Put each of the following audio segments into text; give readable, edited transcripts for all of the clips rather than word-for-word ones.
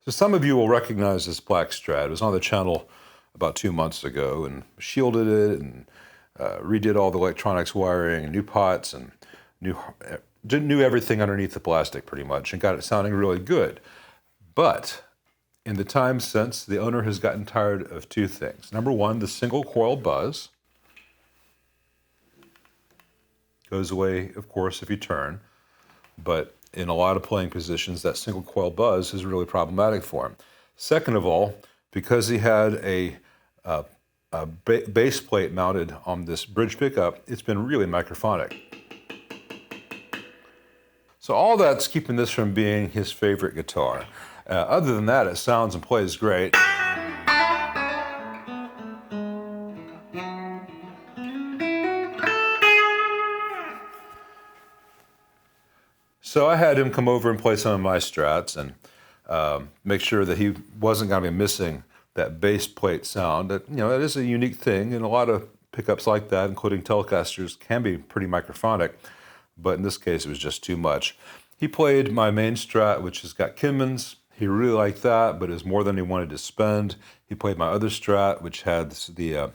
So some of you will recognize this black Strat. It was on the channel about 2 months ago and shielded it and redid all the electronics wiring and new pots and knew everything underneath the plastic pretty much and got it sounding really good. But in the time since, the owner has gotten tired of two things. Number one, the single coil buzz goes away, of course, if you turn, but in a lot of playing positions, that single coil buzz is really problematic for him. Second of all, because he had a base plate mounted on this bridge pickup, it's been really microphonic. So all that's keeping this from being his favorite guitar. Other than that, it sounds and plays great. So I had him come over and play some of my Strats and make sure that he wasn't going to be missing that bass plate sound. That, you know, it is a unique thing, and a lot of pickups like that, including Telecasters, can be pretty microphonic, but in this case it was just too much. He played my main Strat, which has got Kinmans. He really liked that, but it was more than he wanted to spend. He played my other Strat, which has the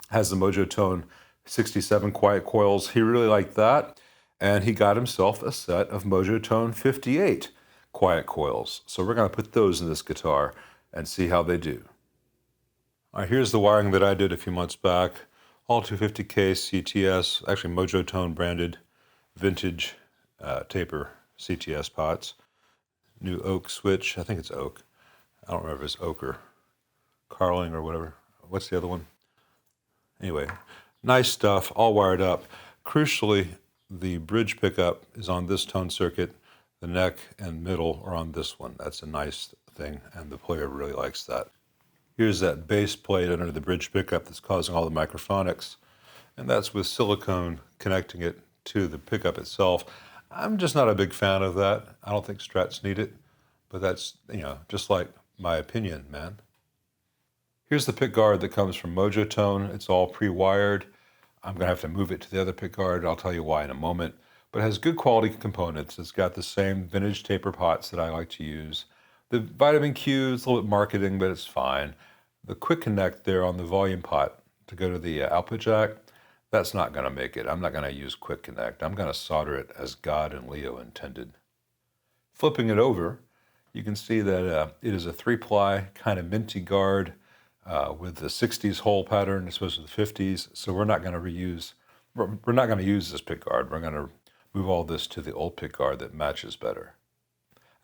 Mojotone 67 quiet coils. He really liked that, and he got himself a set of Mojotone 58 quiet coils. So we're going to put those in this guitar and see how they do. All right, here's the wiring that I did a few months back. All 250K CTS, actually Mojotone branded vintage taper CTS pots. New oak switch, I think it's oak. I don't remember if it's oak or Carling or whatever. What's the other one? Anyway, nice stuff, all wired up. Crucially, the bridge pickup is on this tone circuit. The neck and middle are on this one. That's a nice thing, and the player really likes that. Here's that bass plate under the bridge pickup that's causing all the microphonics, and that's with silicone connecting it to the pickup itself. I'm just not a big fan of that. I don't think Strats need it, but that's, you know, just like my opinion, man. Here's the pick guard that comes from Mojotone. It's all pre-wired. I'm going to have to move it to the other pick guard. I'll tell you why in a moment. But it has good quality components. It's got the same vintage taper pots that I like to use. The vitamin Q is a little bit marketing, but it's fine. The quick connect there on the volume pot to go to the output jack, that's not going to make it. I'm not going to use quick connect. I'm going to solder it as God and Leo intended. Flipping it over, you can see that it is a 3-ply kind of minty guard with the 60s hole pattern as opposed to the 50s. So we're not going to use this pick guard. We're going to move all this to the old pick guard that matches better.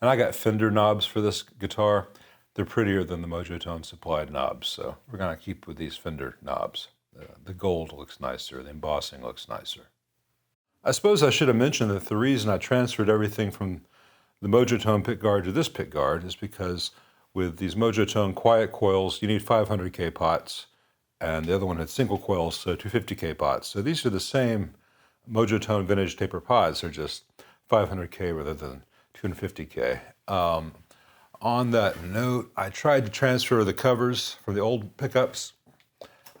And I got fender knobs for this guitar. They're prettier than the Mojotone supplied knobs, so we're going to keep with these fender knobs. The gold looks nicer, the embossing looks nicer. I suppose I should have mentioned that the reason I transferred everything from the Mojotone pickguard to this pickguard is because with these Mojotone quiet coils, you need 500K pots, and the other one had single coils, so 250K pots. So these are the same Mojotone vintage taper pots, they're just 500K rather than 250K. On that note, I tried to transfer the covers from the old pickups.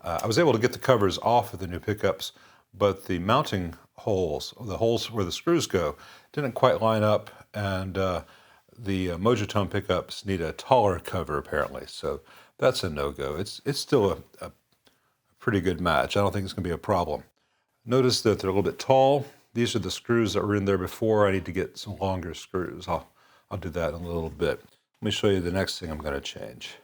I was able to get the covers off of the new pickups, but the mounting holes, the holes where the screws go, didn't quite line up, and the Mojotone pickups need a taller cover apparently, so that's a no-go. It's still a pretty good match. I don't think it's going to be a problem. Notice that they're a little bit tall. These are the screws that were in there before. I need to get some longer screws. I'll do that in a little bit. Let me show you the next thing I'm going to change.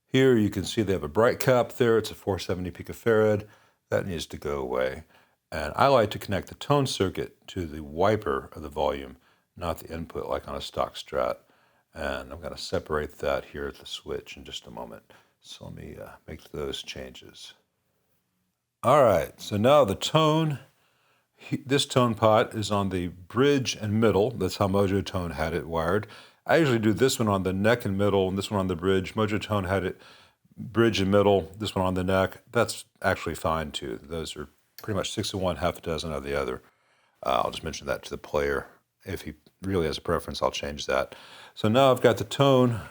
Here you can see they have a bright cap there. It's a 470 picofarad. That needs to go away. And I like to connect the tone circuit to the wiper of the volume, not the input like on a stock Strat. And I'm going to separate that here at the switch in just a moment. So let me make those changes. All right, so now the tone, this tone pot is on the bridge and middle. That's how Mojotone had it wired. I usually do this one on the neck and middle, and this one on the bridge. Mojotone had it bridge and middle, this one on the neck. That's actually fine too. Those are pretty much 6 of one, half a dozen of the other. I'll just mention that to the player. If he really has a preference, I'll change that. So now I've got the tone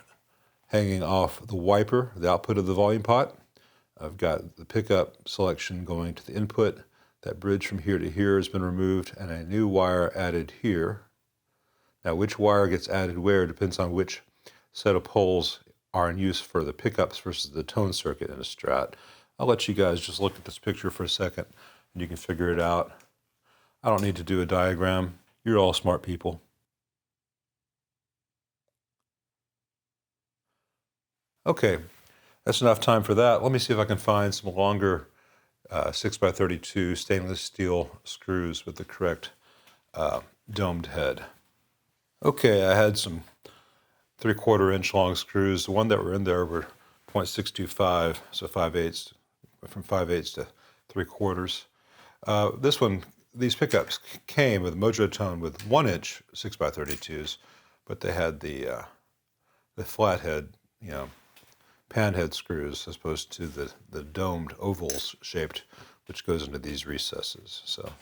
hanging off the wiper, the output of the volume pot. I've got the pickup selection going to the input. That bridge from here to here has been removed and a new wire added here. Now which wire gets added where depends on which set of poles are in use for the pickups versus the tone circuit in a Strat. I'll let you guys just look at this picture for a second and you can figure it out. I don't need to do a diagram. You're all smart people. Okay, that's enough time for that. Let me see if I can find some longer 6x32 stainless steel screws with the correct domed head. Okay, I had some 3/4 inch long screws. The one that were in there were 0.625, so 5/8, from 5/8 to 3/4. These pickups came with Mojotone with 1 inch 6x32s, but they had the flathead, pan head screws as opposed to the domed ovals shaped, which goes into these recesses. So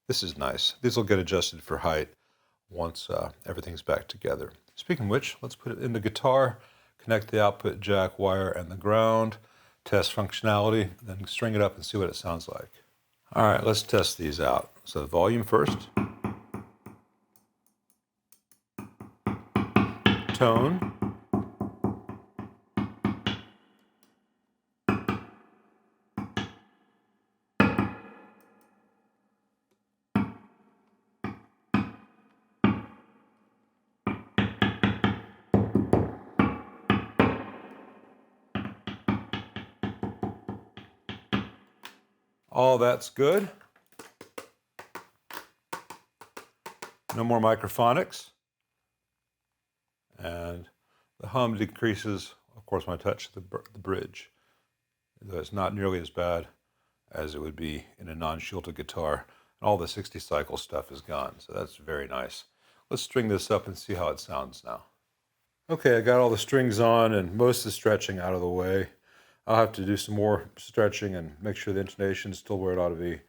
this is nice. These will get adjusted for height once everything's back together. Speaking of which, let's put it in the guitar, connect the output jack wire and the ground, test functionality, then string it up and see what it sounds like. All right, let's test these out. So volume first. Tone. All that's good. No more microphonics. And the hum decreases, of course, when I touch the bridge. Though it's not nearly as bad as it would be in a non-shielded guitar. And all the 60 cycle stuff is gone, so that's very nice. Let's string this up and see how it sounds now. Okay, I got all the strings on and most of the stretching out of the way. I'll have to do some more stretching and make sure the intonation is still where it ought to be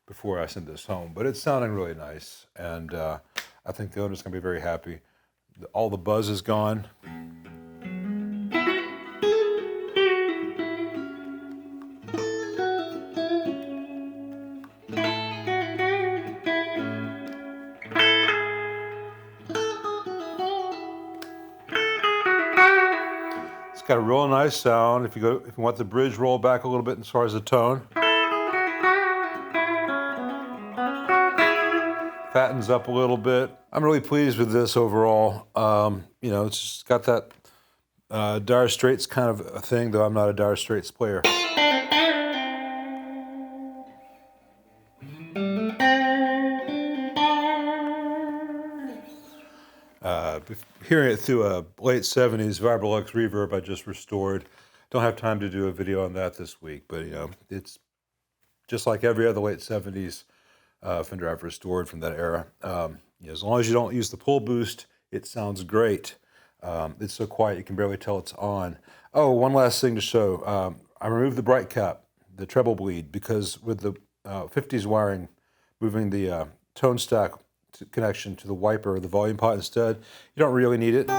before I send this home. But it's sounding really nice, and I think the owner's going to be very happy. All the buzz is gone. It's got a real nice sound. If you want the bridge roll back a little bit as far as the tone. Fattens up a little bit. I'm really pleased with this overall. It's just got that Dire Straits kind of a thing, though I'm not a Dire Straits player. Hearing it through a late 70s Vibrolux reverb I just restored. Don't have time to do a video on that this week, but it's just like every other late 70s Fender I've restored from that era. As long as you don't use the pull boost, it sounds great. It's so quiet you can barely tell it's on. Oh, one last thing to show. I removed the bright cap, the treble bleed, because with the 50s wiring, moving the tone stack connection to the wiper or the volume pot instead, you don't really need it.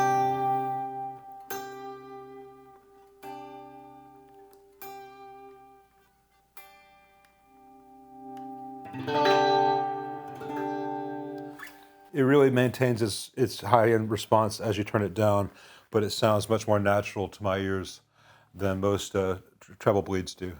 It really maintains its high-end response as you turn it down, but it sounds much more natural to my ears than most treble bleeds do.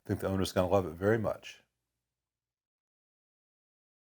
I think the owner's going to love it very much.